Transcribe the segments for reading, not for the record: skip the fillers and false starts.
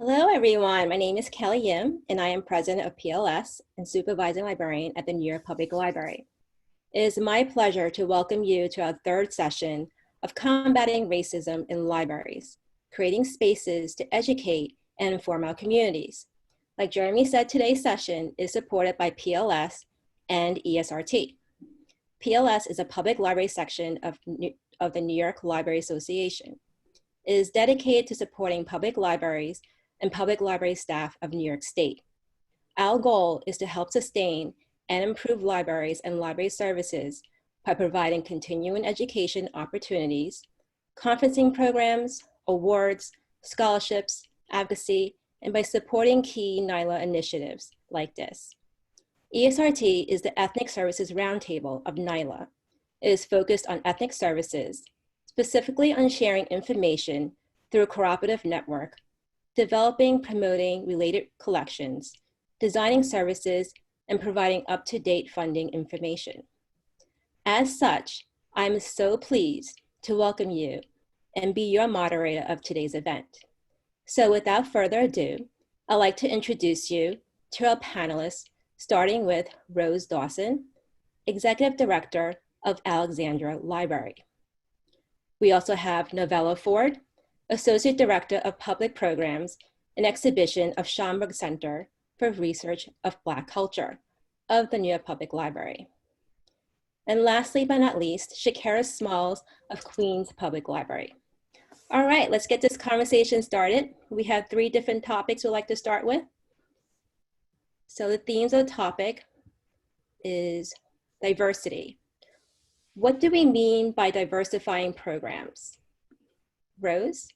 Hello, everyone. My name is Kelly Yim, and I am president of PLS and supervising librarian at the New York Public Library. It is my pleasure to welcome you to our third session of Combating Racism in Libraries, creating spaces to educate and inform our communities. Like Jeremy said, today's session is supported by PLS and ESRT. PLS is a public library section of the New York Library Association. It is dedicated to supporting public libraries and public library staff of New York State. Our goal is to help sustain and improve libraries and library services by providing continuing education opportunities, conferencing programs, awards, scholarships, advocacy, and by supporting key NYLA initiatives like this. ESRT is the Ethnic Services Roundtable of NYLA. It is focused on ethnic services, specifically on sharing information through a cooperative network, developing, promoting related collections, designing services, and providing up-to-date funding information. As such, I'm so pleased to welcome you and be your moderator of today's event. So without further ado, I'd like to introduce you to our panelists, starting with Rose Dawson, Executive Director of Alexandra Library. We also have Novella Ford, Associate Director of Public Programs and Exhibition of Schomburg Center for Research of Black Culture of the New York Public Library. And lastly, but not least, Shakira Smalls of Queens Public Library. All right, let's get this conversation started. We have 3 different topics we'd like to start with. So the themes of the topic is diversity. What do we mean by diversifying programs? Rose?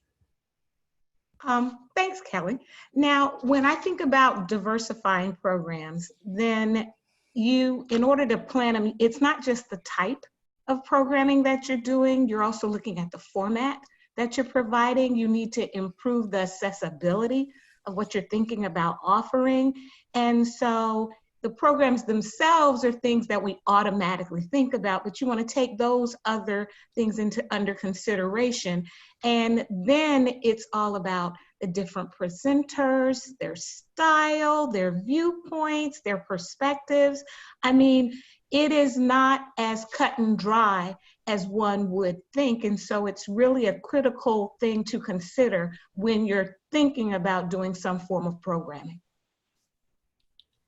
Thanks, Kelly. Now, when I think about diversifying programs, then in order to plan them, it's not just the type of programming that you're doing, you're also looking at the format that you're providing. You need to improve the accessibility of what you're thinking about offering. And so the programs themselves are things that we automatically think about, but you want to take those other things under consideration. And then it's all about the different presenters, their style, their viewpoints, their perspectives. I mean, it is not as cut and dry as one would think. And so it's really a critical thing to consider when you're thinking about doing some form of programming.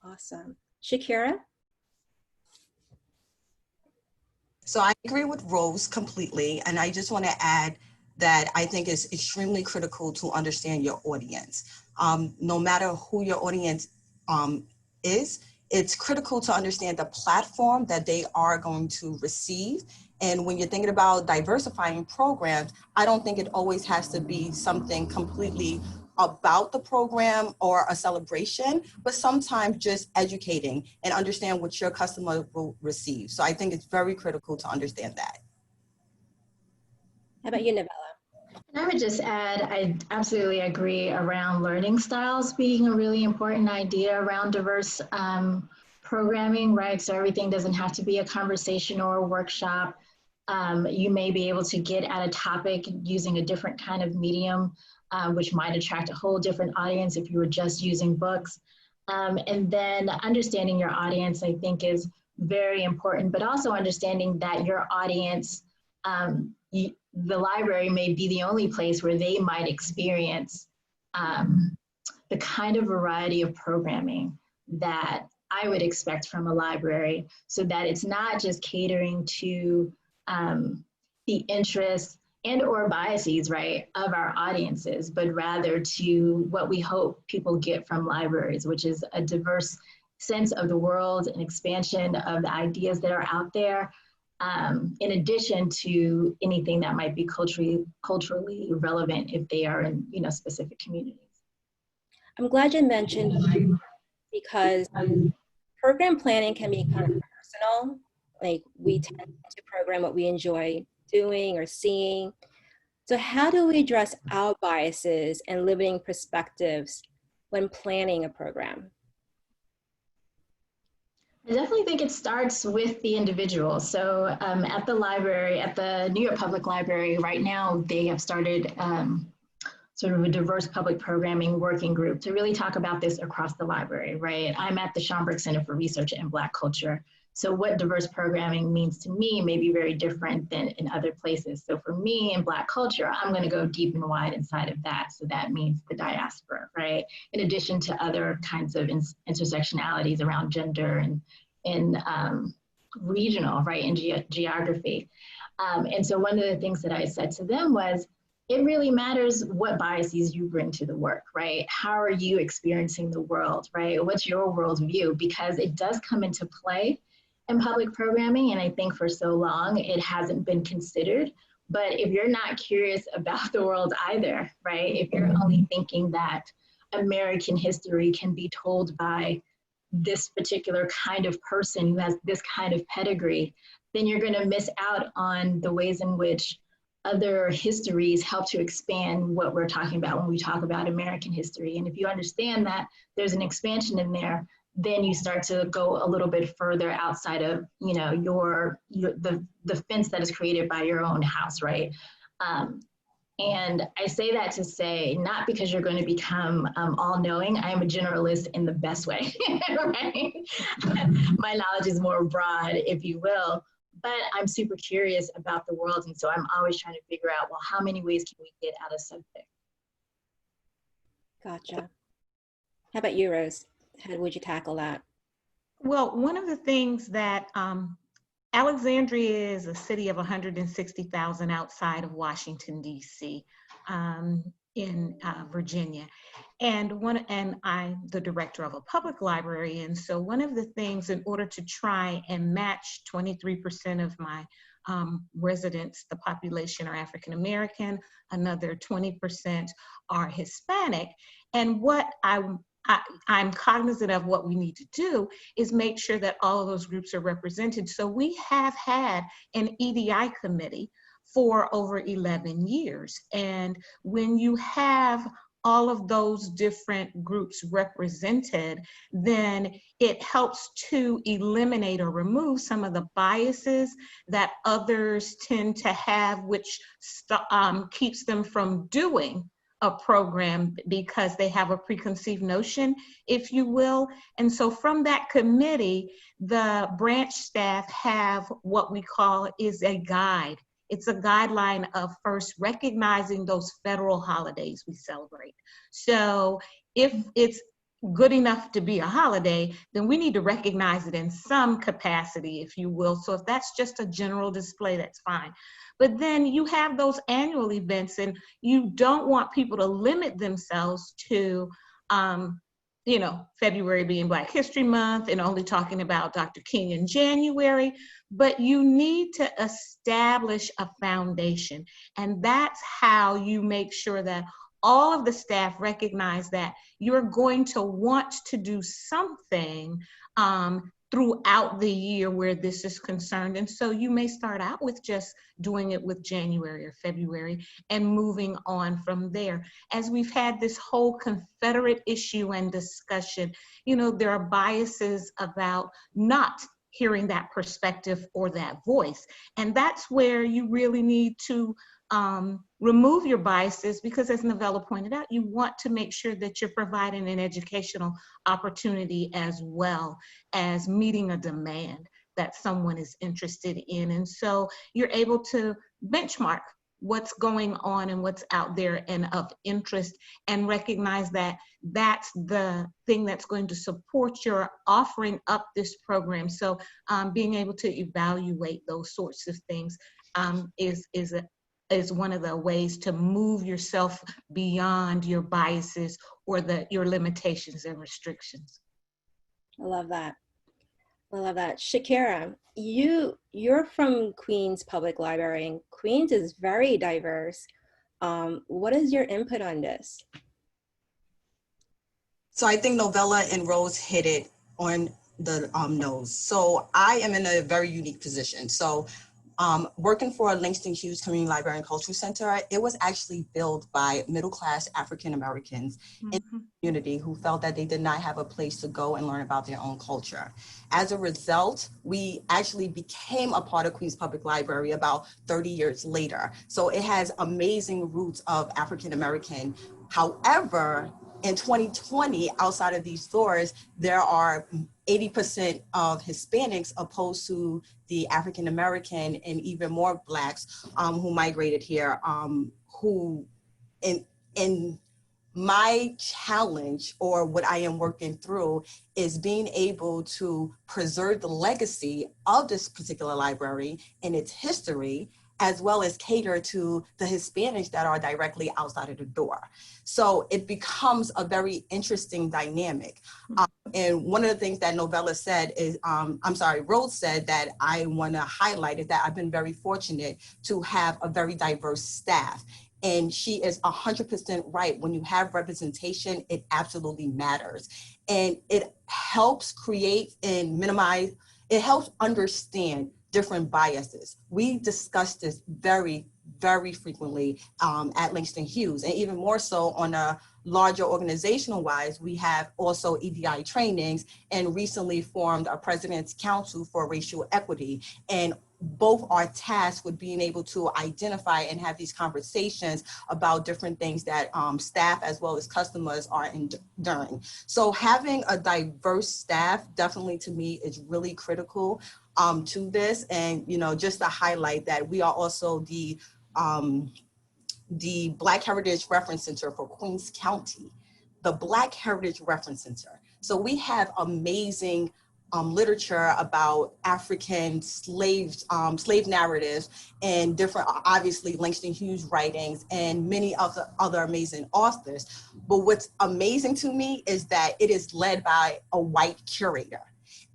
Awesome. Shakira? So I agree with Rose completely, and I just want to add that I think it's extremely critical to understand your audience. No matter who your audience is, it's critical to understand the platform that they are going to receive. And when you're thinking about diversifying programs, I don't think it always has to be something completely about the program or a celebration, but sometimes just educating and understand what your customer will receive. So I think it's very critical to understand that. How about you, Novella? And I would just add, I absolutely agree around learning styles being a really important idea around diverse programming, right? So everything doesn't have to be a conversation or a workshop. You may be able to get at a topic using a different kind of medium, which might attract a whole different audience if you were just using books. And then understanding your audience, I think, is very important, but also understanding that your audience, the library may be the only place where they might experience the kind of variety of programming that I would expect from a library, so that it's not just catering to the interests and or biases, right, of our audiences, but rather to what we hope people get from libraries, which is a diverse sense of the world, an expansion of the ideas that are out there, in addition to anything that might be culturally relevant if they are in, specific communities. I'm glad you mentioned libraries, because program planning can be kind of personal. Like, we tend to program what we enjoy doing or seeing. So how do we address our biases and limiting perspectives when planning a program? I definitely think it starts with the individual. So at the library, at the New York Public Library right now, they have started sort of a diverse public programming working group to really talk about this across the library, right? I'm at the Schomburg Center for Research in Black Culture. So what diverse programming means to me may be very different than in other places. So for me in Black culture, I'm gonna go deep and wide inside of that. So that means the diaspora, right? In addition to other kinds of intersectionalities around gender and regional, right, and geography. And so one of the things that I said to them was, it really matters what biases you bring to the work, right? How are you experiencing the world, right? What's your worldview? Because it does come into play in public programming, and I think for so long it hasn't been considered. But if you're not curious about the world either, right? If you're only thinking that American history can be told by this particular kind of person who has this kind of pedigree, then you're gonna miss out on the ways in which other histories help to expand what we're talking about when we talk about American history. And if you understand that there's an expansion in there, then you start to go a little bit further outside of, you know, the fence that is created by your own house, right? And I say that to say, not because you're going to become all-knowing. I am a generalist in the best way, right? My knowledge is more broad, if you will, but I'm super curious about the world. And so I'm always trying to figure out, well, how many ways can we get out of something? Gotcha. How about you, Rose? How would you tackle that? Well, one of the things that Alexandria is a city of 160,000 outside of Washington, D.C., in Virginia. And I'm the director of a public library. And so one of the things, in order to try and match 23% of my residents, the population are African American, another 20% are Hispanic. And what I'm cognizant of what we need to do is make sure that all of those groups are represented. So we have had an EDI committee for over 11 years. And when you have all of those different groups represented, then it helps to eliminate or remove some of the biases that others tend to have, which keeps them from doing a program because they have a preconceived notion, if you will. And so from that committee, the branch staff have what we call is a guide. It's a guideline of first recognizing those federal holidays we celebrate. So if it's good enough to be a holiday, then we need to recognize it in some capacity, if you will. So if that's just a general display, that's fine. But then you have those annual events, and you don't want people to limit themselves to, you know, February being Black History Month and only talking about Dr. King in January, but you need to establish a foundation. And that's how you make sure that all of the staff recognize that you're going to want to do something throughout the year where this is concerned. And so you may start out with just doing it with January or February and moving on from there. As we've had this whole Confederate issue and discussion, you know, there are biases about not hearing that perspective or that voice. And that's where you really need to remove your biases, because as Novella pointed out, you want to make sure that you're providing an educational opportunity as well as meeting a demand that someone is interested in. And so you're able to benchmark what's going on and what's out there and of interest, and recognize that that's the thing that's going to support your offering up this program. So being able to evaluate those sorts of things is one of the ways to move yourself beyond your biases or your limitations and restrictions. I love that. I love that. Shakira, you're from Queens Public Library, and Queens is very diverse. What is your input on this? So I think Novella and Rose hit it on the nose. So I am in a very unique position. So Working for Langston Hughes Community Library and Cultural Center, it was actually built by middle-class African Americans in the community who felt that they did not have a place to go and learn about their own culture. As a result, we actually became a part of Queens Public Library about 30 years later. So it has amazing roots of African American. However, in 2020, outside of these doors, there are 80% of Hispanics opposed to the African American and even more Blacks who migrated here, who in my challenge, or what I am working through, is being able to preserve the legacy of this particular library and its history, as well as cater to the Hispanics that are directly outside of the door. So it becomes a very interesting dynamic. And one of the things that Novella said is, Rose said that I want to highlight is that I've been very fortunate to have a very diverse staff. And she is 100% right. When you have representation, it absolutely matters. And it helps create and minimize, it helps understand different biases. We discuss this very, very frequently at Langston Hughes, and even more so on a larger organizational wise. We have also EDI trainings and recently formed a President's Council for Racial Equity. And both are tasked with being able to identify and have these conversations about different things that staff as well as customers are enduring. So having a diverse staff definitely to me is really critical to this. And, you know, just to highlight that we are also the Black Heritage Reference Center for Queens County, the Black Heritage Reference Center. So we have amazing literature about African slave narratives and different, obviously, Langston Hughes writings and many of the other amazing authors. But what's amazing to me is that it is led by a white curator.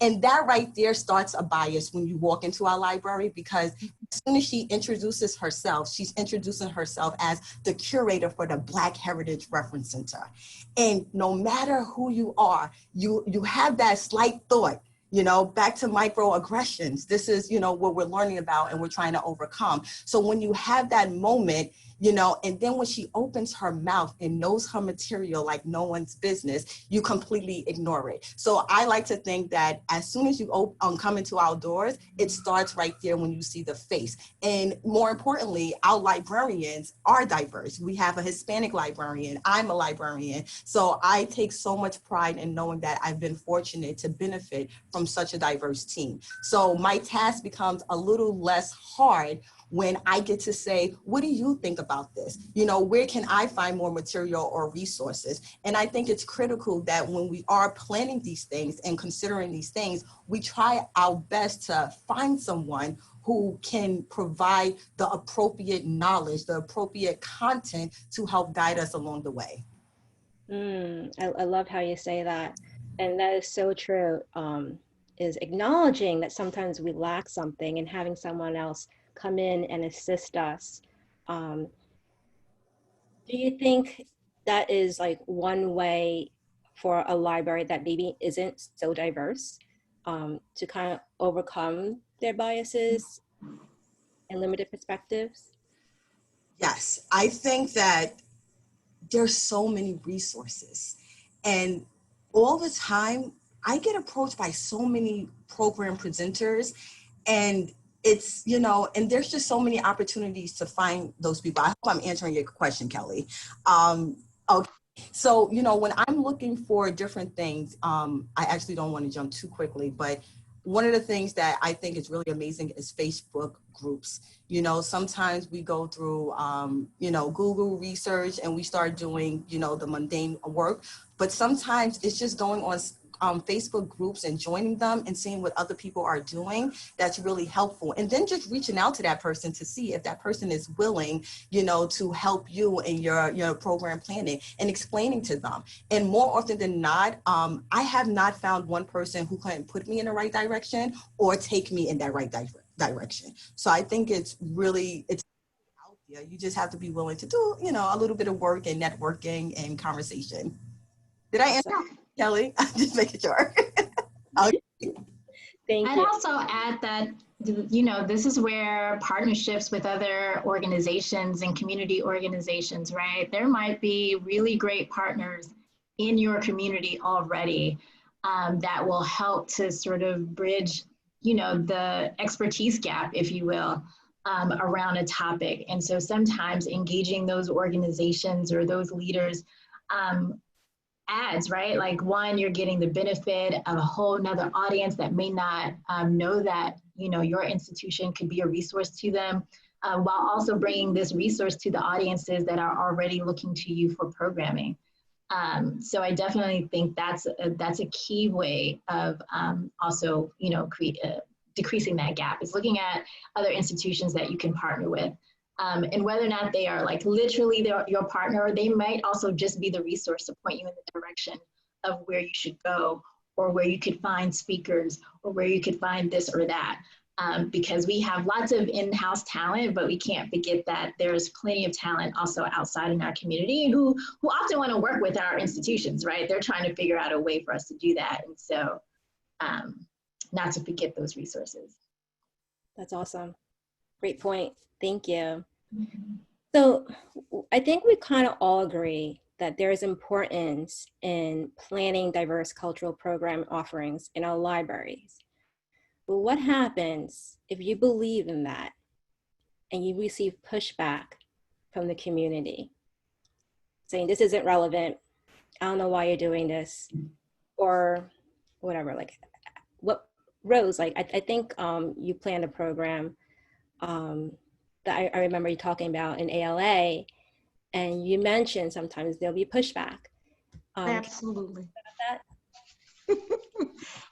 And that right there starts a bias when you walk into our library, because as soon as she introduces herself, she's introducing herself as the curator for the Black Heritage Reference Center. And no matter who you are, you have that slight thought, you know, back to microaggressions. This is, you know, what we're learning about and we're trying to overcome. So when you have that moment, you know, and then when she opens her mouth and knows her material like no one's business, you completely ignore it. So I like to think that as soon as you come into our doors, it starts right there when you see the face. And more importantly, our librarians are diverse. We have a Hispanic librarian, I'm a librarian. So I take so much pride in knowing that I've been fortunate to benefit from such a diverse team. So my task becomes a little less hard when I get to say, what do you think about this? You know, where can I find more material or resources? And I think it's critical that when we are planning these things and considering these things, we try our best to find someone who can provide the appropriate knowledge, the appropriate content to help guide us along the way. I love how you say that. And that is so true, is acknowledging that sometimes we lack something and having someone else come in and assist us. Do you think that is like one way for a library that maybe isn't so diverse to kind of overcome their biases and limited perspectives? Yes, I think that there's so many resources, and all the time I get approached by so many program presenters, and it's, you know, and there's just so many opportunities to find those people. I hope I'm answering your question, Kelly. Okay. So, you know, when I'm looking for different things, I actually don't want to jump too quickly, but one of the things that I think is really amazing is Facebook groups. You know, sometimes we go through, you know, Google research and we start doing, you know, the mundane work, but sometimes it's just going on Facebook groups and joining them and seeing what other people are doing. That's really helpful. And then just reaching out to that person to see if that person is willing, you know, to help you in your program planning and explaining to them. And more often than not, I have not found one person who can put me in the right direction or take me in that right direction. So I think it's out there. You just have to be willing to do, you know, a little bit of work and networking and conversation. Did I answer, Kelly? I'm just making sure. Okay. Thank I'd you. also add that you know, this is where partnerships with other organizations and community organizations, right? There might be really great partners in your community already that will help to sort of bridge, you know, the expertise gap, if you will, around a topic. And so sometimes engaging those organizations or those leaders adds, right? Like one, you're getting the benefit of a whole nother audience that may not know that, you know, your institution could be a resource to them, while also bringing this resource to the audiences that are already looking to you for programming. So I definitely think that's a key way of also, you know, decreasing that gap, is looking at other institutions that you can partner with. And whether or not they are like literally your partner, or they might also just be the resource to point you in the direction of where you should go, or where you could find speakers, or where you could find this or that. Because we have lots of in-house talent, but we can't forget that there's plenty of talent also outside in our community who often want to work with our institutions, right? They're trying to figure out a way for us to do that. And so not to forget those resources. That's awesome. Great point. Thank you. So I think we kind of all agree that there is importance in planning diverse cultural program offerings in our libraries. But what happens if you believe in that and you receive pushback from the community saying this isn't relevant, I don't know why you're doing this, or whatever? Like, what, Rose, like I think you planned a program that I remember you talking about in ALA, and you mentioned sometimes there'll be pushback. Absolutely.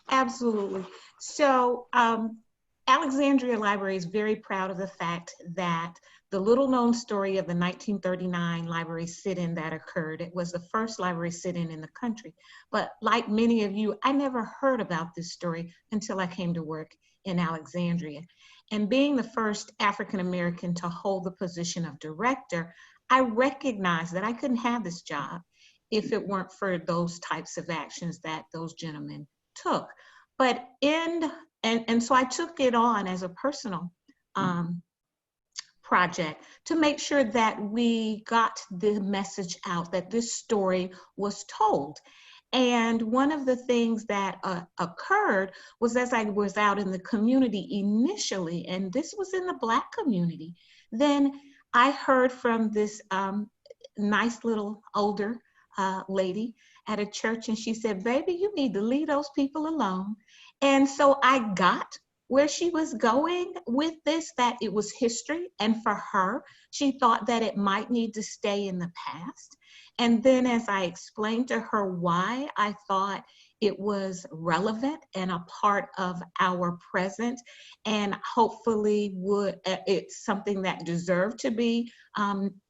Absolutely. So Alexandria Library is very proud of the fact that the little known story of the 1939 library sit-in that occurred, it was the first library sit-in in the country. But like many of you, I never heard about this story until I came to work in Alexandria. And being the first African-American to hold the position of director, I recognized that I couldn't have this job if it weren't for those types of actions that those gentlemen took. But so I took it on as a personal project to make sure that we got the message out, that this story was told. And one of the things that occurred was, as I was out in the community initially, and this was in the Black community, then I heard from this nice little older lady at a church, and she said, "Baby, you need to leave those people alone." And so I got where she was going with this, that it was history, and for her, she thought that it might need to stay in the past. And then as I explained to her why I thought it was relevant and a part of our present, and hopefully it's something that deserved to be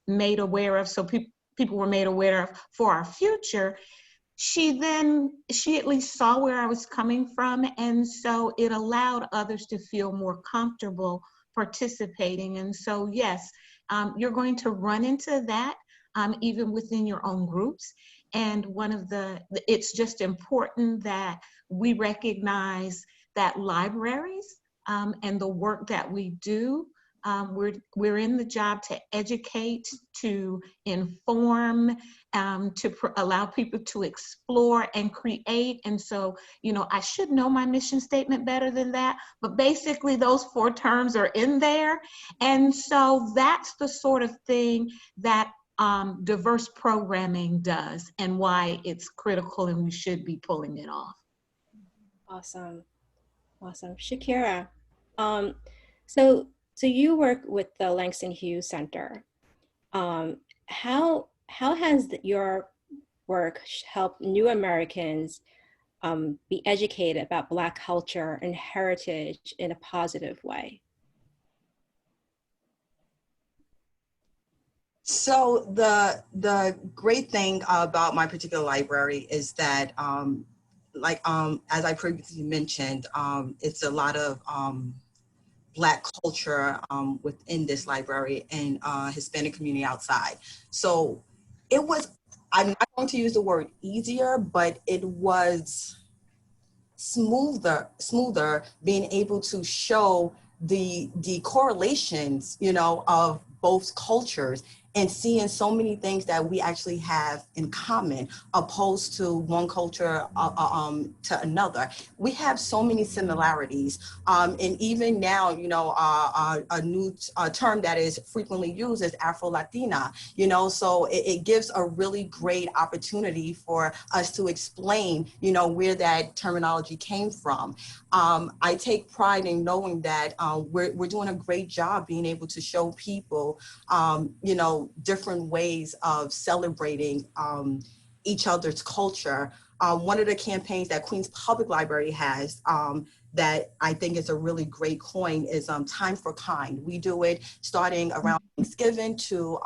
made aware of, so people were made aware of for our future, she at least saw where I was coming from, and so it allowed others to feel more comfortable participating. And so yes, you're going to run into that even within your own groups. And it's just important that we recognize that libraries and the work that we do, we're in the job to educate, to inform, to allow people to explore and create. And so, you know, I should know my mission statement better than that, but basically those 4 terms are in there. And so that's the sort of thing that diverse programming does, and why it's critical and we should be pulling it off. Awesome. Awesome. Shakira, so you work with the Langston Hughes Center. How has your work helped new Americans be educated about Black culture and heritage in a positive way? So the great thing about my particular library is that, as I previously mentioned, it's a lot of Black culture within this library and Hispanic community outside. So it was, I'm not going to use the word easier, but it was smoother being able to show the correlations, you know, of both cultures and seeing so many things that we actually have in common opposed to one culture to another. We have so many similarities. And even now, you know, a new term that is frequently used is Afro-Latina, you know, so it gives a really great opportunity for us to explain, you know, where that terminology came from. I take pride in knowing that we're doing a great job being able to show people, you know, different ways of celebrating each other's culture. One of the campaigns that Queens Public Library has that I think is a really great coin is Time for Kind. We do it starting around Thanksgiving to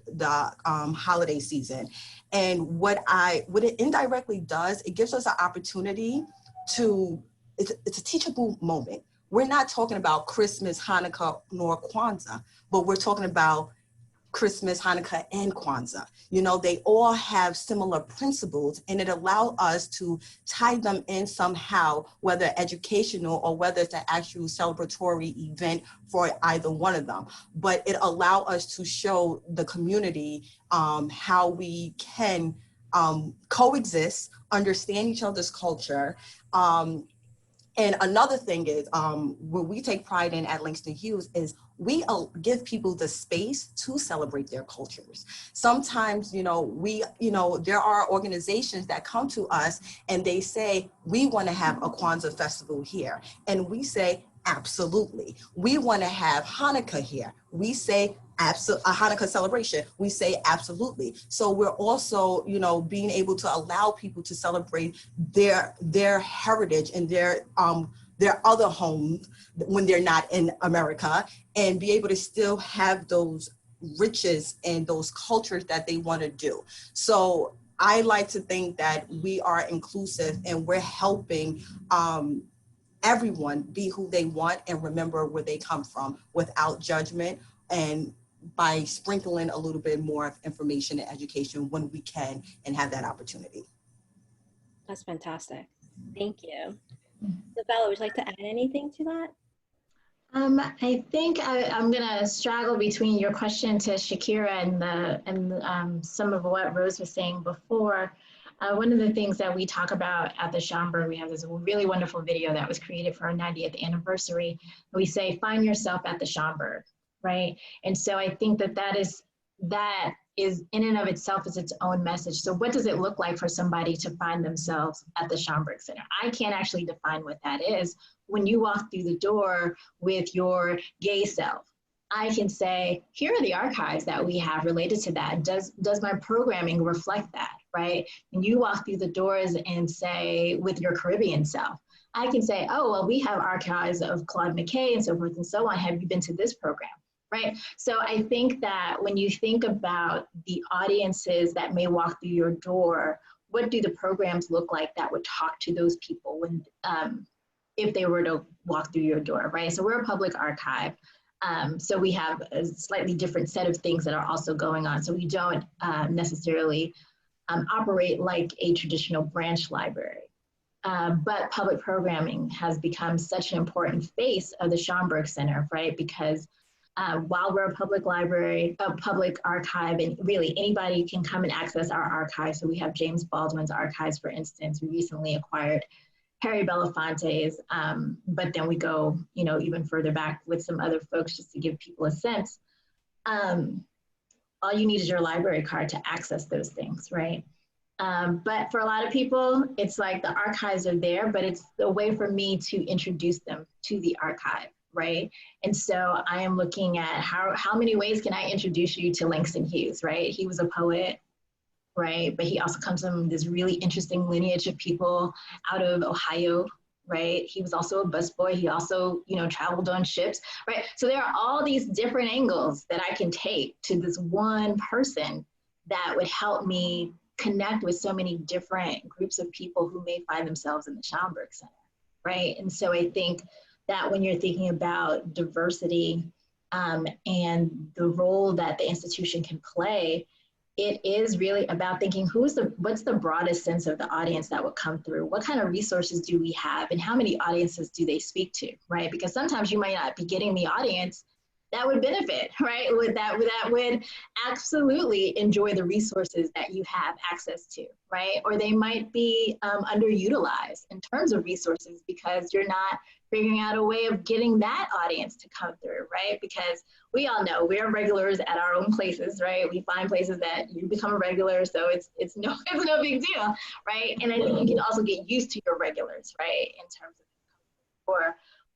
the holiday season. And what it indirectly does, it gives us an opportunity to, it's a teachable moment. We're not talking about Christmas, Hanukkah, nor Kwanzaa, but we're talking about Christmas, Hanukkah, and Kwanzaa. You know, they all have similar principles, and it allows us to tie them in somehow, whether educational or whether it's an actual celebratory event for either one of them. But it allows us to show the community how we can coexist, understand each other's culture. And another thing is, what we take pride in at Langston Hughes is we give people the space to celebrate their cultures. Sometimes, you know, there are organizations that come to us and they say, we want to have a Kwanzaa festival here. And we say, absolutely. We want to have Hanukkah here. We say, a Hanukkah celebration, we say absolutely. So we're also, you know, being able to allow people to celebrate their heritage and their other homes when they're not in America, and be able to still have those riches and those cultures that they want to do. So I like to think that we are inclusive and we're helping everyone be who they want and remember where they come from without judgment, and by sprinkling a little bit more of information and education when we can and have that opportunity. That's fantastic. Thank you. So Bella, would you like to add anything to that? I think I'm gonna straggle between your question to Shakira and some of what Rose was saying before. One of the things that we talk about at the Schomburg, we have this really wonderful video that was created for our 90th anniversary. We say, find yourself at the Schomburg, right? And so I think that is in and of itself is its own message. So what does it look like for somebody to find themselves at the Schomburg Center? I can't actually define what that is. When you walk through the door with your gay self, I can say, here are the archives that we have related to that. Does my programming reflect that, right? When you walk through the doors and say, with your Caribbean self, I can say, oh, well, we have archives of Claude McKay and so forth and so on. Have you been to this program? Right. So I think that when you think about the audiences that may walk through your door, what do the programs look like that would talk to those people when, if they were to walk through your door, right? So we're a public archive. So we have a slightly different set of things that are also going on. So we don't necessarily operate like a traditional branch library. But public programming has become such an important face of the Schomburg Center, right? Because while we're a public library, a public archive, and really anybody can come and access our archives. So we have James Baldwin's archives, for instance. We recently acquired Harry Belafonte's, but then we go, you know, even further back with some other folks just to give people a sense. All you need is your library card to access those things, right? But for a lot of people, it's like the archives are there, but it's a way for me to introduce them to the archive. Right. And so I am looking at how many ways can I introduce you to Langston Hughes, right? He was a poet, right? But he also comes from this really interesting lineage of people out of Ohio, right? He was also a busboy. He also, you know, traveled on ships, right? So there are all these different angles that I can take to this one person that would help me connect with so many different groups of people who may find themselves in the Schomburg Center, right? And so I think that when you're thinking about diversity and the role that the institution can play, it is really about thinking what's the broadest sense of the audience that would come through? What kind of resources do we have, and how many audiences do they speak to, right? Because sometimes you might not be getting the audience that would benefit, right? That would absolutely enjoy the resources that you have access to, right? Or they might be underutilized in terms of resources because you're not figuring out a way of getting that audience to come through, right? Because we all know we're regulars at our own places, right? We find places that you become a regular, so it's no big deal, right? And I think you can also get used to your regulars, right? In terms of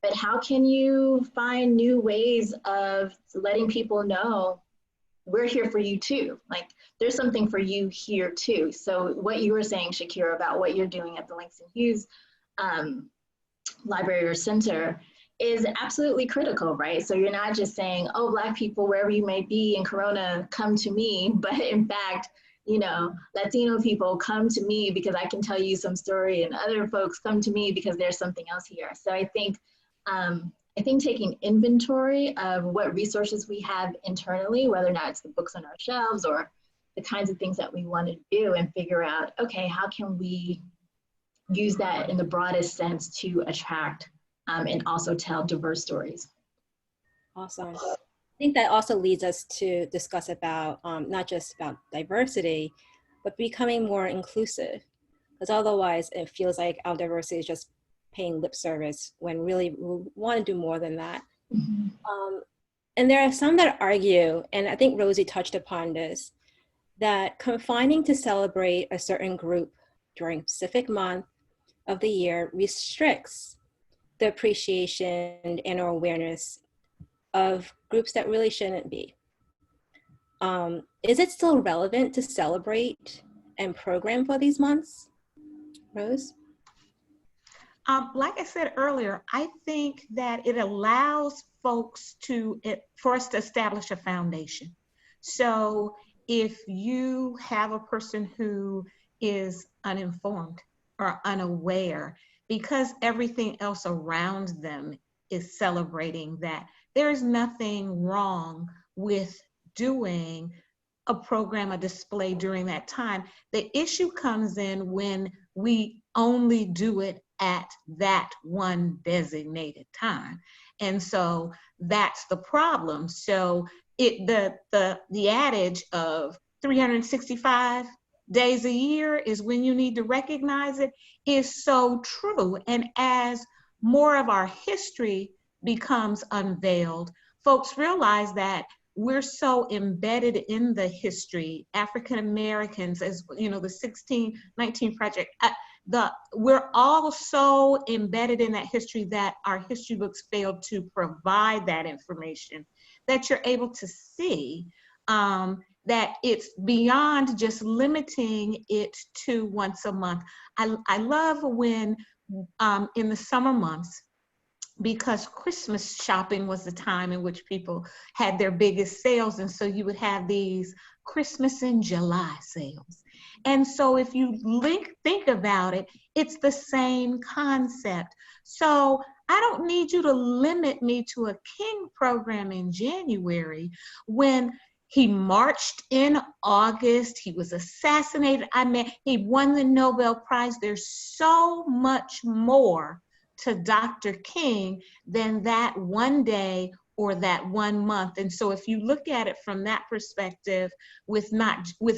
but how can you find new ways of letting people know we're here for you too? Like there's something for you here too. So what you were saying, Shakira, about what you're doing at the Langston Hughes Library or Center is absolutely critical, right? So you're not just saying, oh, Black people, wherever you may be in Corona, come to me. But in fact, you know, Latino people come to me because I can tell you some story, and other folks come to me because there's something else here. So I think taking inventory of what resources we have internally, whether or not it's the books on our shelves or the kinds of things that we want to do, and figure out, okay, how can we use that in the broadest sense to attract and also tell diverse stories. Awesome. I think that also leads us to discuss about not just about diversity, but becoming more inclusive. Because otherwise it feels like our diversity is just paying lip service when really we want to do more than that. Mm-hmm. And there are some that argue, and I think Rosie touched upon this, that confining to celebrate a certain group during a specific month of the year restricts the appreciation and or awareness of groups that really shouldn't be. Is it still relevant to celebrate and program for these months? Rose? Like I said earlier, I think that it allows folks for us to establish a foundation. So if you have a person who is uninformed or unaware, because everything else around them is celebrating that, there is nothing wrong with doing a program, a display during that time. The issue comes in when we only do it at that one designated time. And so that's the problem. So the adage of 365 days a year is when you need to recognize it is so true. And as more of our history becomes unveiled, folks realize that we're so embedded in the history, African Americans, as you know, the 1619 Project, we're all so embedded in that history that our history books failed to provide that information, that you're able to see that it's beyond just limiting it to once a month. I love when in the summer months, because Christmas shopping was the time in which people had their biggest sales. And so you would have these Christmas in July sales. And so if you think about it, it's the same concept. So I don't need you to limit me to a King program in January when he marched in August, he was assassinated. He won the Nobel Prize. There's so much more to Dr. King than that one day or that 1 month. And so if you look at it from that perspective with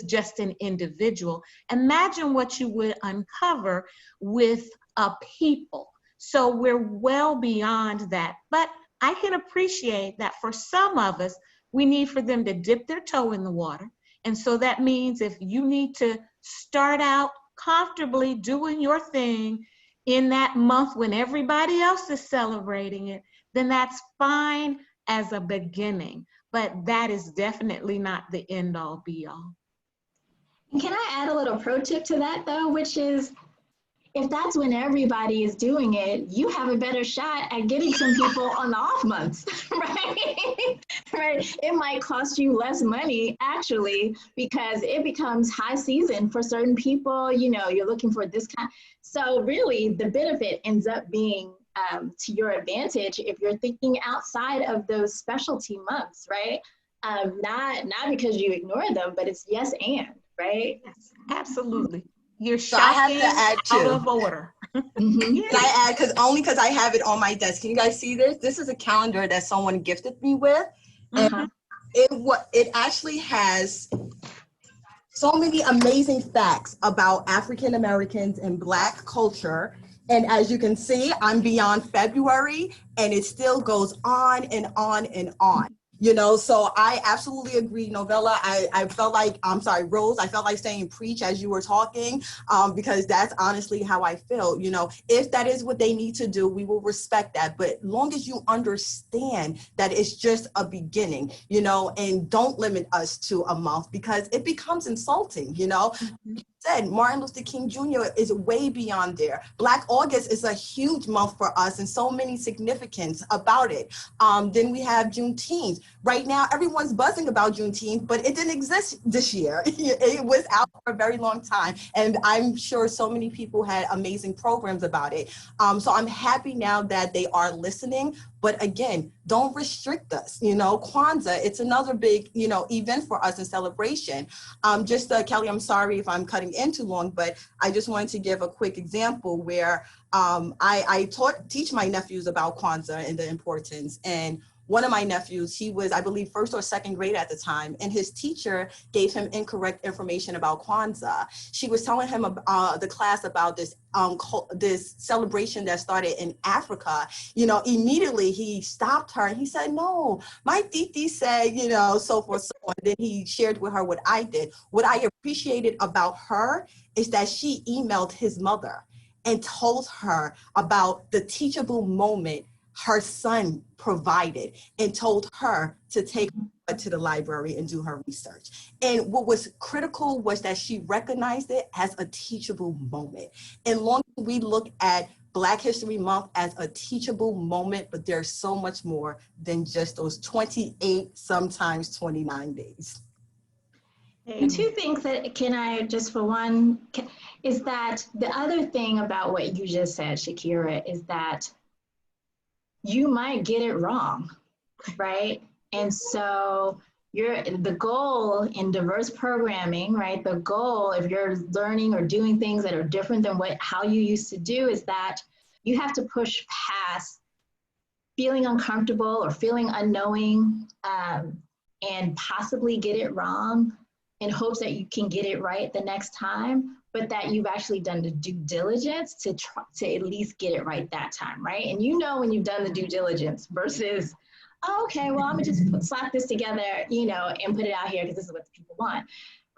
just an individual, imagine what you would uncover with a people. So we're well beyond that. But I can appreciate that for some of us, we need for them to dip their toe in the water. And so that means if you need to start out comfortably doing your thing in that month when everybody else is celebrating it, then that's fine as a beginning. But that is definitely not the end all be all. Can I add a little pro tip to that though, which is, if that's when everybody is doing it, you have a better shot at getting some people on the off months, right? Right? It might cost you less money actually, because it becomes high season for certain people. You know, you're looking for this kind. So really the benefit ends up being to your advantage if you're thinking outside of those specialty months, right? Not because you ignore them, but it's yes and, right? Yes, absolutely. You're So I have shocking to add out too. of order. Mhm. Can I add, because I have it on my desk. Can you guys see this? This is a calendar that someone gifted me with. And Uh-huh. it actually has so many amazing facts about African Americans and Black culture. And as you can see, I'm beyond February, and it still goes on and on and on. You know, so I absolutely agree, Novella. I felt like, I'm sorry, Rose, I felt like saying preach as you were talking, because that's honestly how I feel. You know, if that is what they need to do, we will respect that. But long as you understand that it's just a beginning, you know, and don't limit us to a month because it becomes insulting, you know. Said Martin Luther King Jr. is way beyond there. Black August is a huge month for us and so many significance about it. Then we have Juneteenth. Right now, everyone's buzzing about Juneteenth, but it didn't exist this year. It was out for a very long time. And I'm sure so many people had amazing programs about it. So I'm happy now that they are listening. But again, don't restrict us. You know, Kwanzaa, it's another big, you know, event for us in celebration. Kelly, I'm sorry if I'm cutting in too long, but I just wanted to give a quick example where I teach my nephews about Kwanzaa and the importance. And one of my nephews, he was, I believe, first or second grade at the time, and his teacher gave him incorrect information about Kwanzaa. She was telling him the class about this this celebration that started in Africa. You know, immediately he stopped her and he said, "No, my titi said, you know, so forth, so on." And then he shared with her what I did. What I appreciated about her is that she emailed his mother and told her about the teachable moment her son provided and told her to take her to the library and do her research. And what was critical was that she recognized it as a teachable moment. And long as we look at Black History Month as a teachable moment, but there's so much more than just those 28, sometimes 29 days. And two things that can I just for one is that the other thing about what you just said, Shakira, is that you might get it wrong, right? And so the goal in diverse programming, right? The goal, if you're learning or doing things that are different than how you used to do, is that you have to push past feeling uncomfortable or feeling unknowing, and possibly get it wrong in hopes that you can get it right the next time, but that you've actually done the due diligence to try to at least get it right that time, right? And you know when you've done the due diligence versus, oh, okay, well, I'm gonna just slap this together, you know, and put it out here because this is what the people want,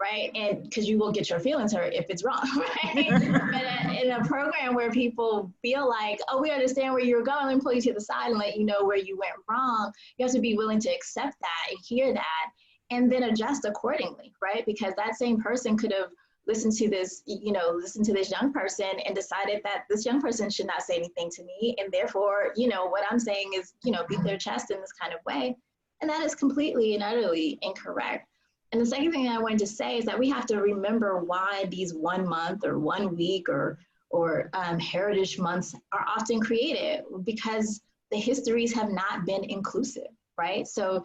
right? And because you will get your feelings hurt if it's wrong, right? But in a program where people feel like, oh, we understand where you're going, let me pull you to the side and let you know where you went wrong, you have to be willing to accept that and hear that and then adjust accordingly, right? Because that same person could have listened to this, you know, listened to this young person and decided that this young person should not say anything to me. And therefore, you know, what I'm saying is, you know, beat their chest in this kind of way. And that is completely and utterly incorrect. And the second thing I wanted to say is that we have to remember why these 1 month or 1 week or heritage months are often created, because the histories have not been inclusive, right? So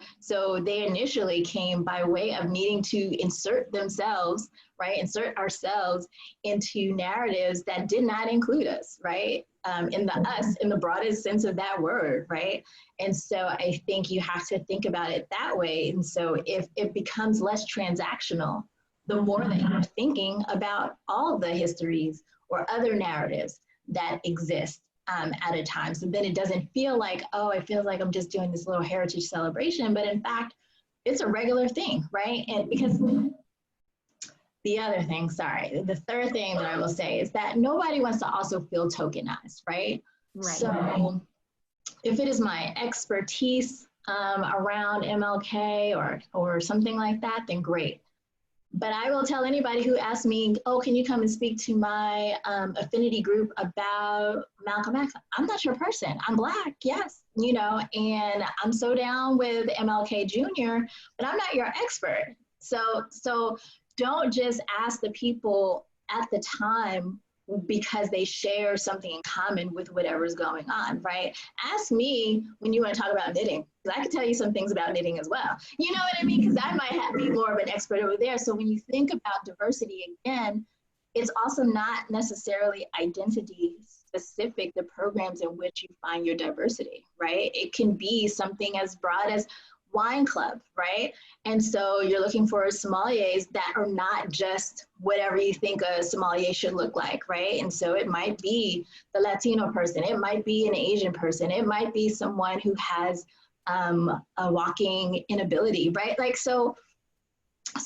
they initially came by way of needing to insert themselves, right? Insert ourselves into narratives that did not include us, right? In the us, in the broadest sense of that word, right? And so I think you have to think about it that way. And so if it becomes less transactional, the more that you're thinking about all the histories or other narratives that exist at a time. So then it doesn't feel like, oh, it feels like I'm just doing this little heritage celebration, but in fact, it's a regular thing, right? And because the other thing, sorry, the third thing that I will say is that nobody wants to also feel tokenized, right? Right. So if it is my expertise around MLK or something like that, then great. But I will tell anybody who asks me, oh, can you come and speak to my affinity group about Malcolm X? I'm not your person. I'm Black, yes, you know, and I'm so down with MLK Jr., but I'm not your expert. So don't just ask the people at the time because they share something in common with whatever's going on, right? Ask me when you want to talk about knitting, because I can tell you some things about knitting as well. You know what I mean? Because I might be more of an expert over there. So when you think about diversity, again, it's also not necessarily identity specific, the programs in which you find your diversity, right? It can be something as broad as wine club, right? And so you're looking for sommeliers that are not just whatever you think a sommelier should look like, right? And so it might be the Latino person, it might be an Asian person, it might be someone who has a walking inability, right? Like, so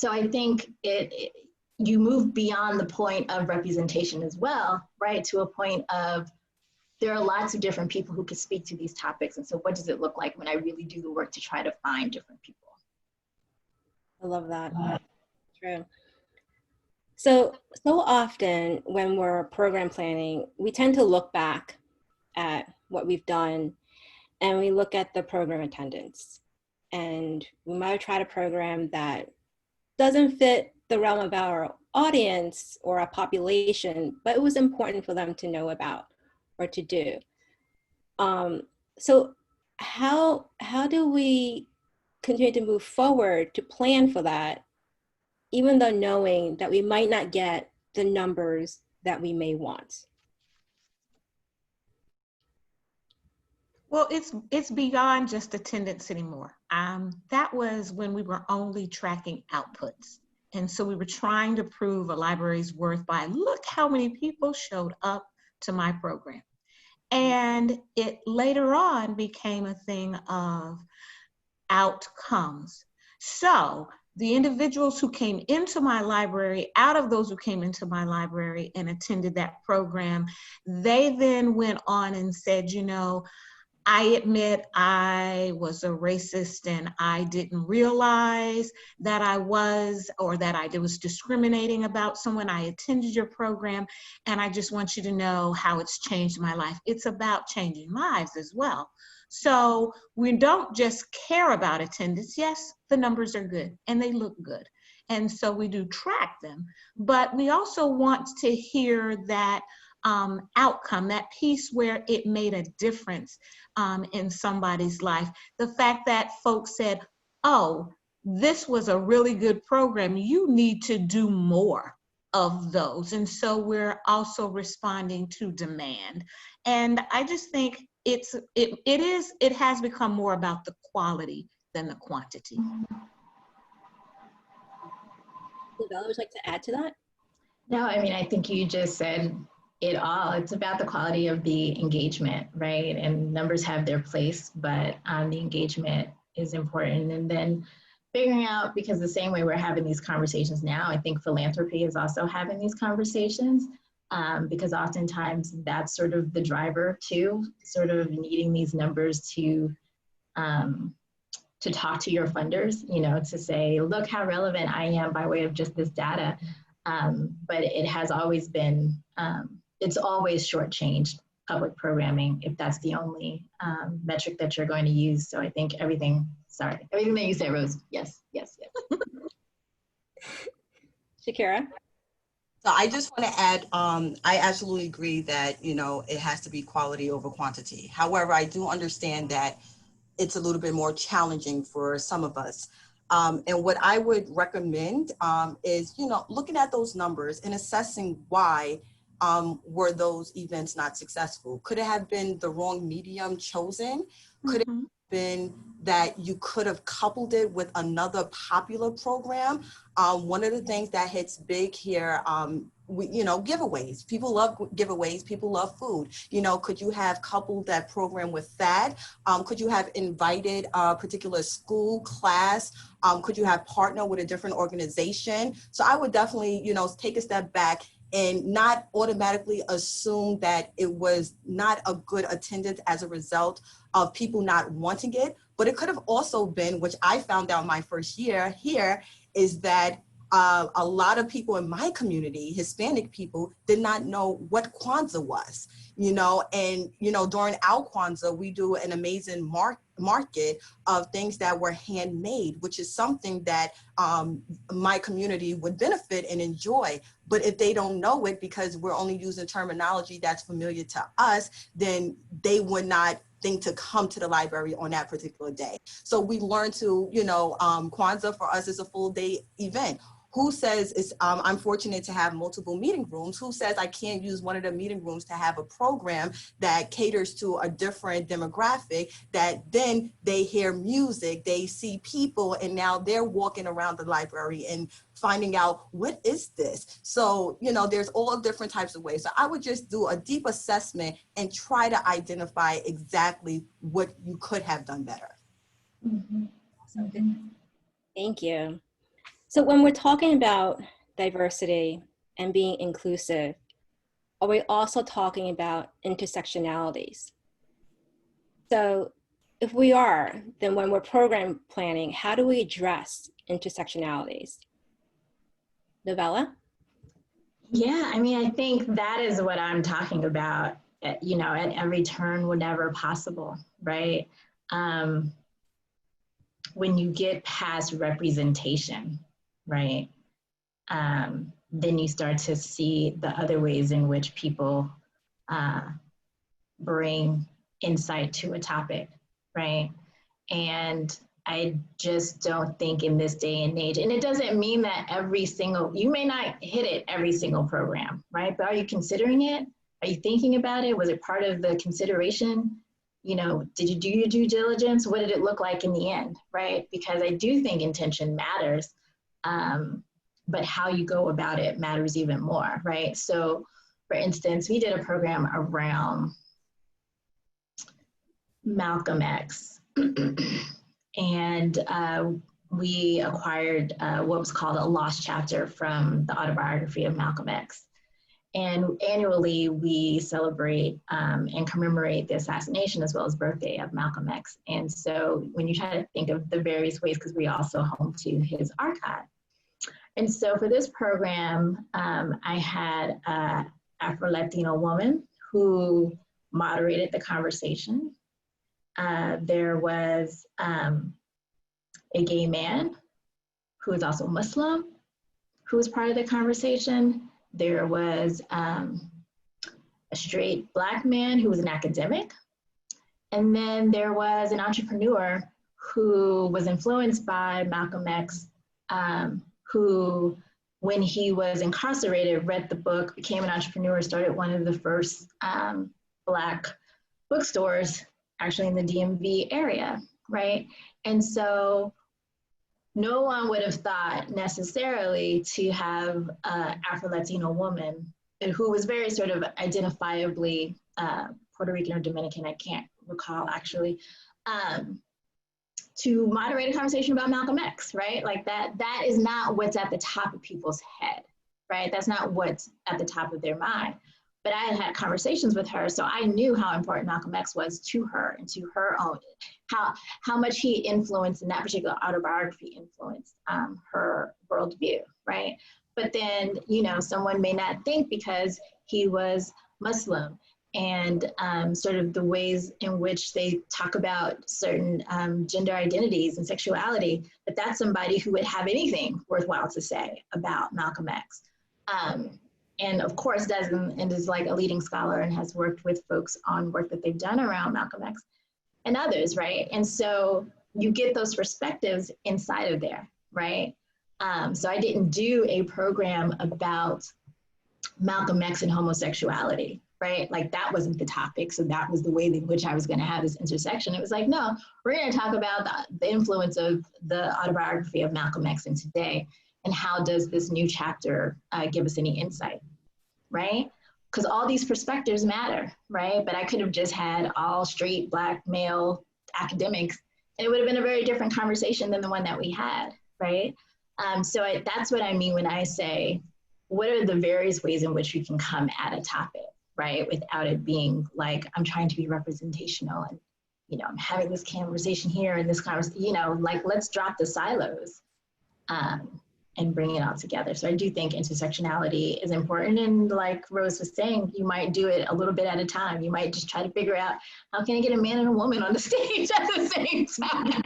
I think you move beyond the point of representation as well, right? To a point of, there are lots of different people who could speak to these topics. And so what does it look like when I really do the work to try to find different people? I love that. True. So often when we're program planning, we tend to look back at what we've done and we look at the program attendance. And we might try a program that doesn't fit the realm of our audience or our population, but it was important for them to know about or to do. So how do we continue to move forward to plan for that, even though knowing that we might not get the numbers that we may want? Well, it's beyond just attendance anymore. That was when we were only tracking outputs. And so we were trying to prove a library's worth by, look how many people showed up to my program. And it later on became a thing of outcomes. So the individuals who came into my library, out of those who came into my library and attended that program, they then went on and said, you know, I admit I was a racist and I didn't realize that I was, or that I was discriminating about someone. I attended your program and I just want you to know how it's changed my life. It's about changing lives as well. So we don't just care about attendance. Yes, the numbers are good and they look good. And so we do track them, but we also want to hear that outcome, that piece where it made a difference in somebody's life. The fact that folks said, oh, this was a really good program. You need to do more of those. And so we're also responding to demand. And I just think it has become more about the quality than the quantity. Would others like to add to that? No, I mean, I think you just said it all. It's about the quality of the engagement, right? And numbers have their place, but the engagement is important. And then figuring out, because the same way we're having these conversations now, I think philanthropy is also having these conversations, because oftentimes that's sort of the driver too, sort of needing these numbers to talk to your funders, you know, to say, look how relevant I am by way of just this data. But it has always been, it's always shortchanged public programming if that's the only metric that you're going to use. So I think everything that you said, Rose, yes. Shakira? So I just want to add, I absolutely agree that, you know, it has to be quality over quantity. However, I do understand that it's a little bit more challenging for some of us. And what I would recommend is, you know, looking at those numbers and assessing why were those events not successful. Could it have been the wrong medium chosen? Could it have been that you could have coupled it with another popular program? One of the things that hits big here, you know, giveaways. People love giveaways. People love food. You know, could you have coupled that program with that? Could you have invited a particular school, class? Could you have partnered with a different organization? So I would definitely, you know, take a step back and not automatically assume that it was not a good attendance as a result of people not wanting it. But it could have also been, which I found out my first year here, is that a lot of people in my community, Hispanic people, did not know what Kwanzaa was, you know, and, you know, during our Kwanzaa, we do an amazing market of things that were handmade, which is something that my community would benefit and enjoy. But if they don't know it because we're only using terminology that's familiar to us, then they would not think to come to the library on that particular day. So we learned to, Kwanzaa for us is a full day event. Who says it's, I'm fortunate to have multiple meeting rooms? Who says I can't use one of the meeting rooms to have a program that caters to a different demographic, that then they hear music, they see people, and now they're walking around the library and finding out, what is this? So, there's all different types of ways. So I would just do a deep assessment and try to identify exactly what you could have done better. Mm-hmm. Thank you. So when we're talking about diversity and being inclusive, are we also talking about intersectionalities? So if we are, then when we're program planning, how do we address intersectionalities? Novella? Yeah, I mean, I think that is what I'm talking about, at every turn whenever possible, right? When you get past representation, right? Then you start to see the other ways in which people bring insight to a topic, right? And I just don't think in this day and age, and it doesn't mean that you may not hit it every single program, right? But are you considering it? Are you thinking about it? Was it part of the consideration? Did you do your due diligence? What did it look like in the end, right? Because I do think intention matters, but how you go about it matters even more, right? So for instance, we did a program around Malcolm X. And we acquired what was called a lost chapter from the autobiography of Malcolm X. And annually, we celebrate and commemorate the assassination as well as birthday of Malcolm X. And so when you try to think of the various ways, because we also home to his archive. And so for this program, I had an Afro-Latino woman who moderated the conversation. There was a gay man who is also Muslim, who was part of the conversation. There was a straight Black man who was an academic. And then there was an entrepreneur who was influenced by Malcolm X, who, when he was incarcerated, read the book, became an entrepreneur, started one of the first Black bookstores actually in the DMV area, right? And so no one would have thought necessarily to have an Afro-Latino woman who was very sort of identifiably Puerto Rican or Dominican, I can't recall actually, to moderate a conversation about Malcolm X, right? Like that is not what's at the top of people's head, right? That's not what's at the top of their mind. But I had conversations with her, so I knew how important Malcolm X was to her and to her own, how much he influenced, in that particular autobiography influenced her worldview, right? But then, someone may not think because he was Muslim and sort of the ways in which they talk about certain gender identities and sexuality, that that's somebody who would have anything worthwhile to say about Malcolm X. And of course and is like a leading scholar and has worked with folks on work that they've done around Malcolm X and others, right? And so you get those perspectives inside of there, right? So I didn't do a program about Malcolm X and homosexuality, right? Like that wasn't the topic. So that was the way in which I was gonna have this intersection. It was like, no, we're gonna talk about the influence of the autobiography of Malcolm X in today. And how does this new chapter give us any insight, right? Because all these perspectives matter, right? But I could have just had all straight Black male academics, and it would have been a very different conversation than the one that we had, right? So that's what I mean when I say, what are the various ways in which we can come at a topic, right? Without it being like, I'm trying to be representational and, I'm having this conversation here and this conversation, like let's drop the silos. and bring it all together. So I do think intersectionality is important. And like Rose was saying, you might do it a little bit at a time. You might just try to figure out, how can I get a man and a woman on the stage at the same time?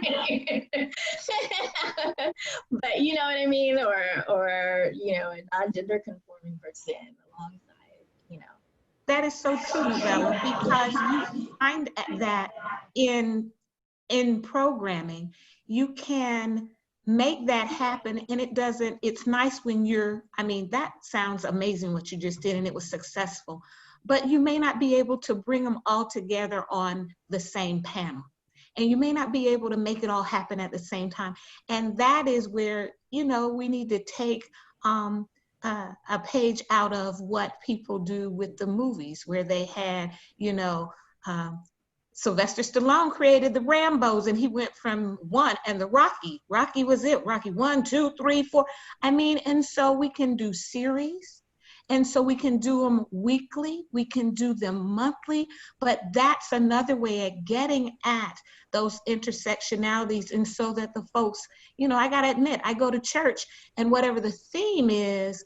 But you know what I mean? Or you know, a non-gender conforming person alongside, you know. That is so true, Novella, because you find that in programming, you can make that happen, and it's nice when I mean, that sounds amazing what you just did, and it was successful, but you may not be able to bring them all together on the same panel. And you may not be able to make it all happen at the same time. And that is where, you know, we need to take a page out of what people do with the movies, where they had, you know, Sylvester Stallone created the Rambos, and he went from one, and the Rocky was it. Rocky 1, 2, 3, 4. I mean, and so we can do series, and so we can do them weekly, we can do them monthly, but that's another way of getting at those intersectionalities. And so that the folks, you know, I gotta admit, I go to church, and whatever the theme is,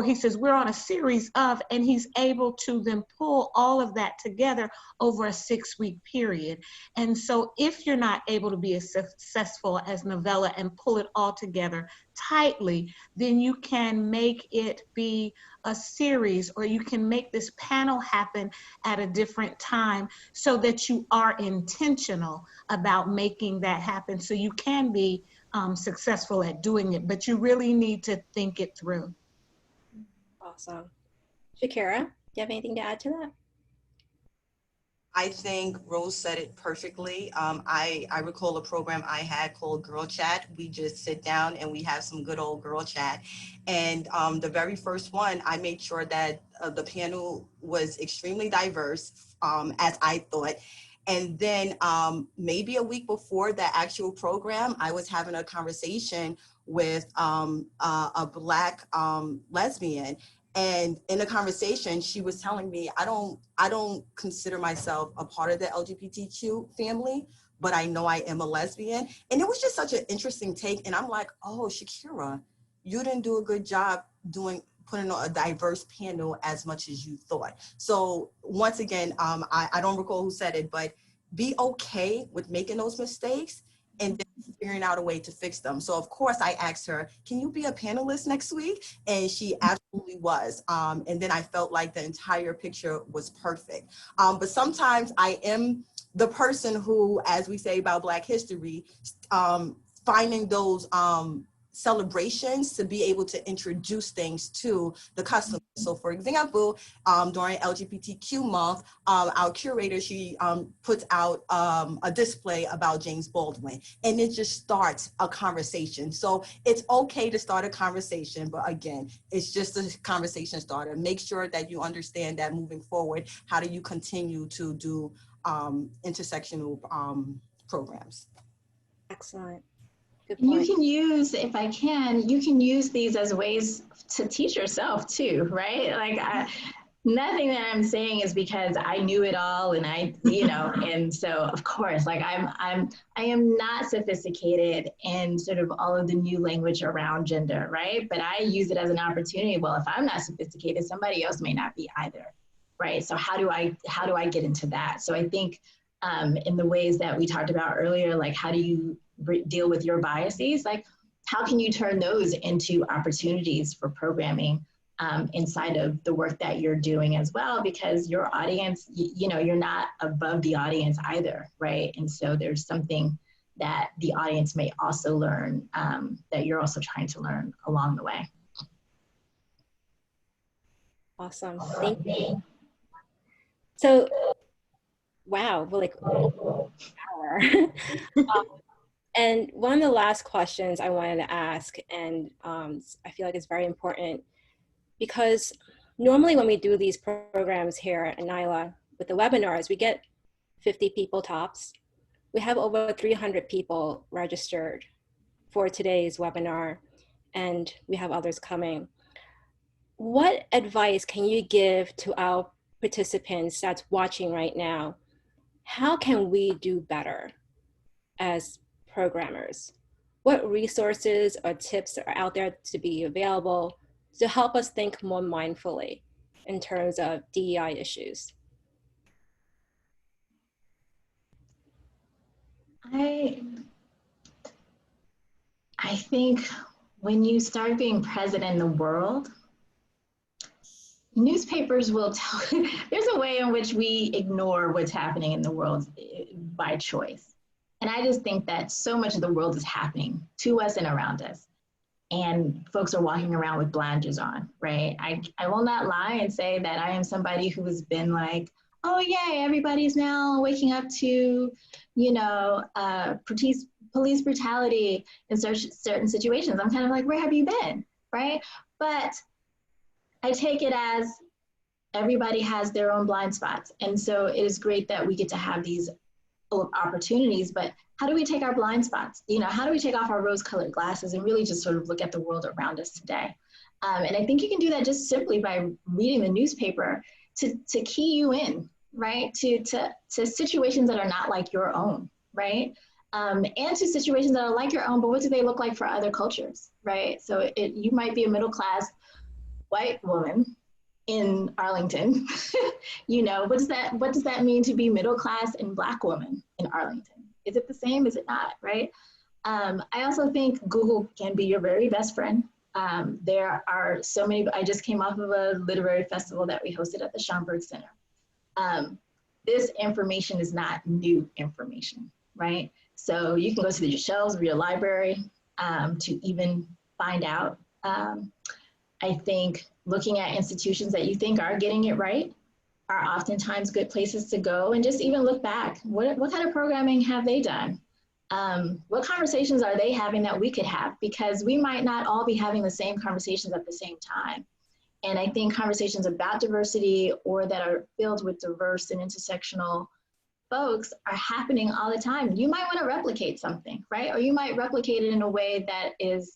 he says, we're on a series of, and he's able to then pull all of that together over a 6-week period. And so if you're not able to be as successful as Novella and pull it all together tightly, then you can make it be a series, or you can make this panel happen at a different time, so that you are intentional about making that happen. So you can be successful at doing it, but you really need to think it through. Awesome. Shakira, do you have anything to add to that? I think Rose said it perfectly. I recall a program I had called Girl Chat. We just sit down and we have some good old girl chat. And the very first one, I made sure that the panel was extremely diverse, as I thought. And then maybe a week before the actual program, I was having a conversation with a Black lesbian. And in the conversation, she was telling me, I don't consider myself a part of the LGBTQ family, but I know I am a lesbian. And it was just such an interesting take. And I'm like, oh, Shakira, you didn't do a good job putting on a diverse panel as much as you thought. So once again, I don't recall who said it, but be okay with making those mistakes and then figuring out a way to fix them. So of course I asked her, can you be a panelist next week? And she absolutely was. And then I felt like the entire picture was perfect. But sometimes I am the person who, as we say about Black history, finding those celebrations to be able to introduce things to the customers. So for example, during LGBTQ month, our curator, she puts out a display about James Baldwin, and it just starts a conversation. So it's okay to start a conversation, but again, it's just a conversation starter. Make sure that you understand that moving forward, how do you continue to do intersectional programs? Excellent. Good You point. can use, if I can, you can use these as ways to teach yourself too, right? Like nothing that I'm saying is because I knew it all and I, you know, and so of course, like I am not sophisticated in sort of all of the new language around gender, right? But I use it as an opportunity. Well, if I'm not sophisticated, somebody else may not be either, right? So how do I get into that? So I think in the ways that we talked about earlier, like how do you deal with your biases? Like, how can you turn those into opportunities for programming inside of the work that you're doing as well? Because your audience, you know, you're not above the audience either, right? And so there's something that the audience may also learn that you're also trying to learn along the way. Awesome. Thank you. So, wow, we're like hour. And one of the last questions I wanted to ask, and I feel like it's very important, because normally when we do these programs here at NYLA with the webinars, we get 50 people tops. We have over 300 people registered for today's webinar, and we have others coming. What advice can you give to our participants that's watching right now? How can we do better as programmers? what resources or tips are out there to be available to help us think more mindfully in terms of DEI issues? I think when you start being present in the world, newspapers will tell, there's a way in which we ignore what's happening in the world by choice. And I just think that so much of the world is happening to us and around us. And folks are walking around with blinders on, right? I will not lie and say that I am somebody who has been like, oh yay, everybody's now waking up to, you know, police brutality in certain situations. I'm kind of like, where have you been, right? But I take it as everybody has their own blind spots. And so it is great that we get to have these opportunities, but how do we take our blind spots? You know, how do we take off our rose-colored glasses and really just sort of look at the world around us today? And I think you can do that just simply by reading the newspaper to key you in, right? To situations that are not like your own, right? And to situations that are like your own, but what do they look like for other cultures, right? So you might be a middle-class white woman in Arlington, you know, what does that mean to be middle class and Black woman in Arlington? Is it the same? Is it not, right? I also think Google can be your very best friend. There are so many, I just came off of a literary festival that we hosted at the Schomburg Center. This information is not new information, right? So you can go to the shelves of your library to even find out. I think looking at institutions that you think are getting it right are oftentimes good places to go and just even look back. What kind of programming have they done? What conversations are they having that we could have? Because we might not all be having the same conversations at the same time. And I think conversations about diversity or that are filled with diverse and intersectional folks are happening all the time. You might want to replicate something, right? Or you might replicate it in a way that is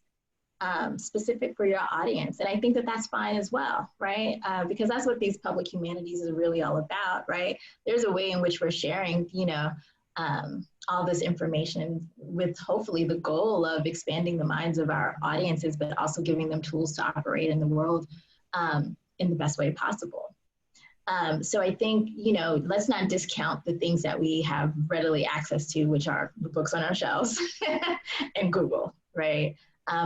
specific for your audience. And I think that that's fine as well, right? Because that's what these public humanities is really all about, right? There's a way in which we're sharing, you know, all this information with hopefully the goal of expanding the minds of our audiences, but also giving them tools to operate in the world in the best way possible. So I think, you know, let's not discount the things that we have readily access to, which are the books on our shelves and Google, right?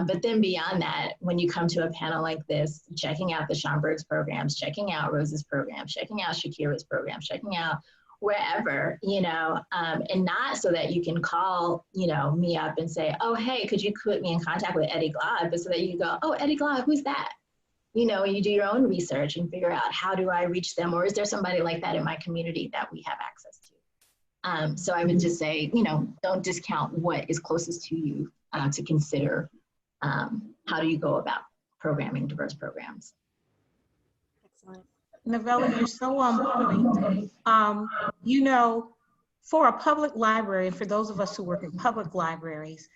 But then beyond that, when you come to a panel like this, checking out the Schomburg's programs, checking out Rose's programs, checking out Shakira's programs, checking out wherever, you know, and not so that you can call, you know, me up and say, oh, hey, could you put me in contact with Eddie Glaude? But so that you go, oh, Eddie Glaude, who's that? You know, you do your own research and figure out how do I reach them, or is there somebody like that in my community that we have access to? So I would just say, you know, don't discount what is closest to you to consider. How do you go about programming diverse programs? Excellent. Novella, you're so on point. You know, for a public library, and for those of us who work in public libraries,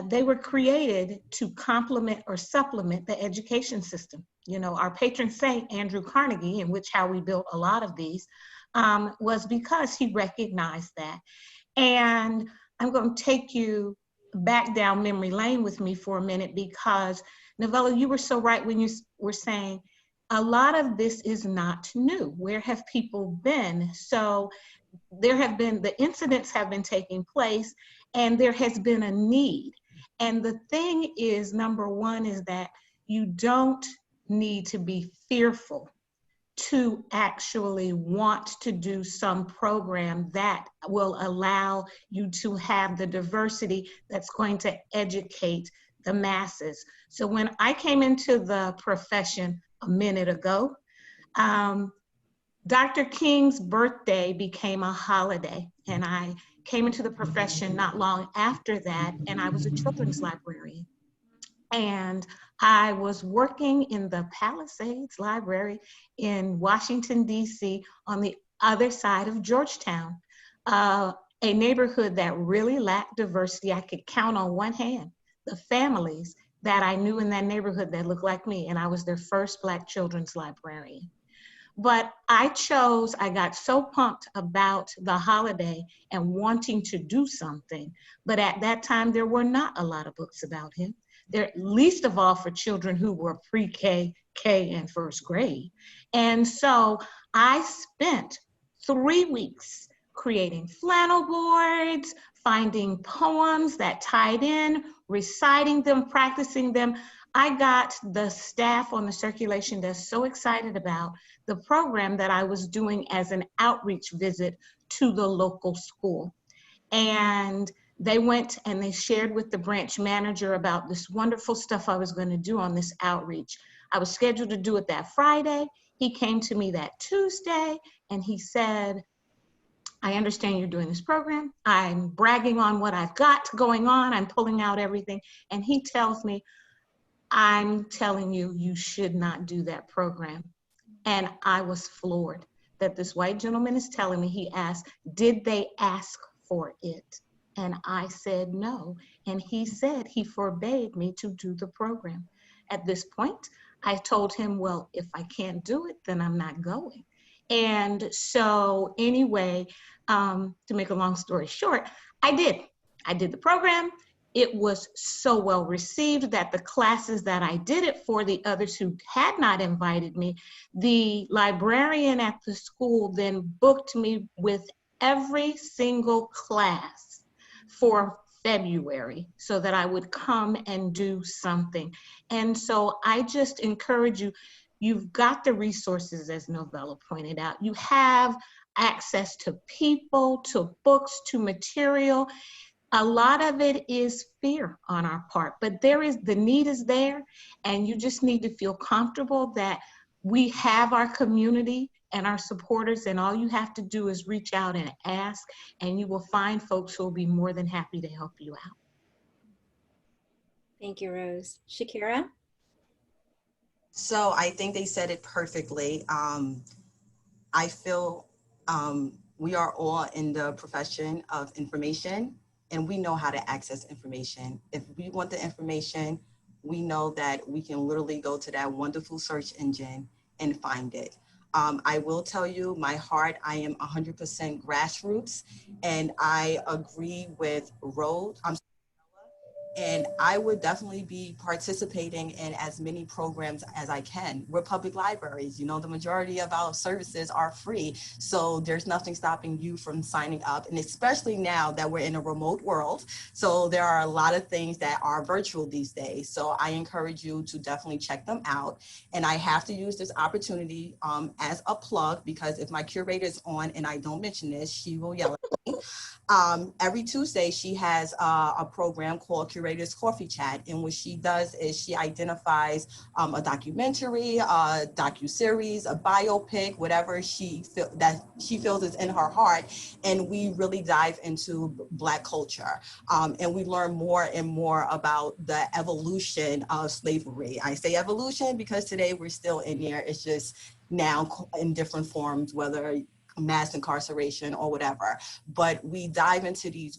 they were created to complement or supplement the education system. You know, our patron saint, Andrew Carnegie, in which how we built a lot of these, was because he recognized that. And I'm going to take you back down memory lane with me for a minute, because Novella, you were so right when you were saying a lot of this is not new. Where have people been? So there have been, the incidents have been taking place, and there has been a need. And the thing is, number one, is that you don't need to be fearful to actually want to do some program that will allow you to have the diversity that's going to educate the masses. So when I came into the profession a minute ago, Dr. King's birthday became a holiday, and I came into the profession not long after that, and I was a children's librarian. And I was working in the Palisades Library in Washington, D.C., on the other side of Georgetown, a neighborhood that really lacked diversity. I could count on one hand the families that I knew in that neighborhood that looked like me, and I was their first Black children's librarian. But I got so pumped about the holiday and wanting to do something. But at that time, there were not a lot of books about him. There, least of all for children who were pre-K, K, and first grade. And so I spent 3 weeks creating flannel boards, finding poems that tied in, reciting them, practicing them. I got the staff on the circulation desk so excited about the program that I was doing as an outreach visit to the local school. And they went and they shared with the branch manager about this wonderful stuff I was going to do on this outreach. I was scheduled to do it that Friday. He came to me that Tuesday and he said, I understand you're doing this program. I'm bragging on what I've got going on. I'm pulling out everything. And he tells me, I'm telling you, you should not do that program. And I was floored that this white gentleman is telling me, he asked, did they ask for it? And I said no. And he said he forbade me to do the program. At this point, I told him, well, if I can't do it, then I'm not going. And so anyway, to make a long story short, I did the program. It was so well received that the classes that I did it for, the others who had not invited me, the librarian at the school then booked me with every single class for February so that I would come and do something. And so I just encourage you, you've got the resources, as Novella pointed out. You have access to people, to books, to material. A lot of it is fear on our part, but the need is there, and you just need to feel comfortable that we have our community and our supporters, and all you have to do is reach out and ask, and you will find folks who will be more than happy to help you out. Thank you, Rose. Shakira? So I think they said it perfectly. I feel we are all in the profession of information, and we know how to access information. If we want the information, we know that we can literally go to that wonderful search engine and find it. I will tell you, my heart, I am 100% grassroots, and I agree with Rose. And I would definitely be participating in as many programs as I can. We're public libraries, you know, the majority of our services are free. So there's nothing stopping you from signing up. And especially now that we're in a remote world. So there are a lot of things that are virtual these days. So I encourage you to definitely check them out. And I have to use this opportunity as a plug, because if my curator is on and I don't mention this, she will yell at me. Every Tuesday, she has a program called Curators Coffee Chat. And what she does is she identifies a documentary, a docuseries, a biopic, whatever she feels is in her heart. And we really dive into Black culture. And we learn more and more about the evolution of slavery. I say evolution because today we're still in there. It's just now in different forms, whether mass incarceration or whatever. But we dive into these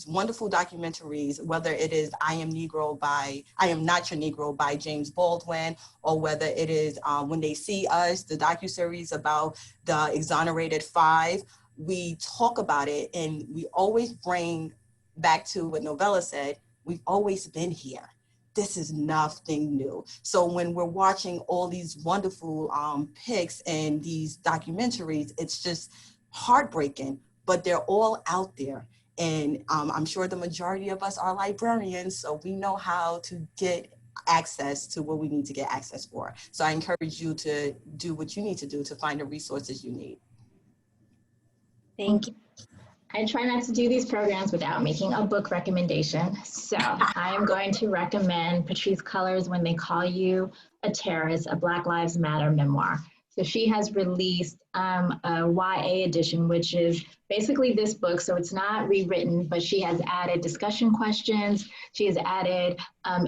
wonderful documentaries, whether it is I Am Not Your Negro by James Baldwin, or whether it is When They See Us, the docuseries about the Exonerated Five. We talk about it, and we always bring back to what Novella said, we've always been here. This is nothing new. So when we're watching all these wonderful pics and these documentaries, it's just heartbreaking, but they're all out there. And I'm sure the majority of us are librarians, so we know how to get access to what we need to get access for. So I encourage you to do what you need to do to find the resources you need. Thank you. I try not to do these programs without making a book recommendation. So I am going to recommend Patrisse Cullors' When They Call You a Terrorist, a Black Lives Matter memoir. So she has released a YA edition, which is basically this book. So it's not rewritten, but she has added discussion questions. She has added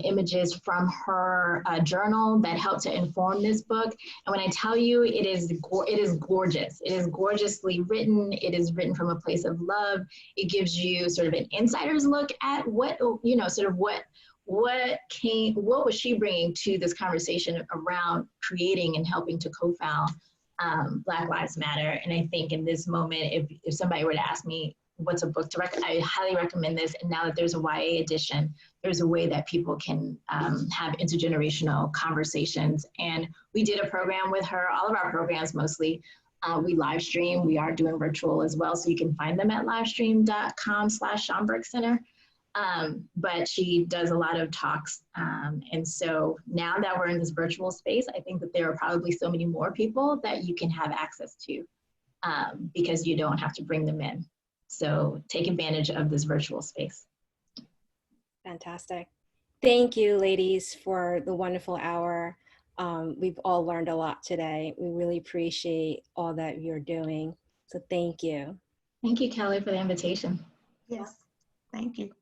images from her journal that help to inform this book. And when I tell you, it is gorgeous. It is gorgeously written. It is written from a place of love. It gives you sort of an insider's look at what what was she bringing to this conversation around creating and helping to co-found Black Lives Matter. And I think in this moment, if somebody were to ask me what's a book to recommend, I highly recommend this. And now that there's a YA edition, there's a way that people can have intergenerational conversations. And we did a program with her, all of our programs mostly. We live stream, we are doing virtual as well. So you can find them at livestream.com/Schomburg Center. But she does a lot of talks. And so now that we're in this virtual space, I think that there are probably so many more people that you can have access to because you don't have to bring them in. So take advantage of this virtual space. Fantastic. Thank you, ladies, for the wonderful hour. We've all learned a lot today. We really appreciate all that you're doing. So thank you. Thank you, Kelly, for the invitation. Yes, thank you.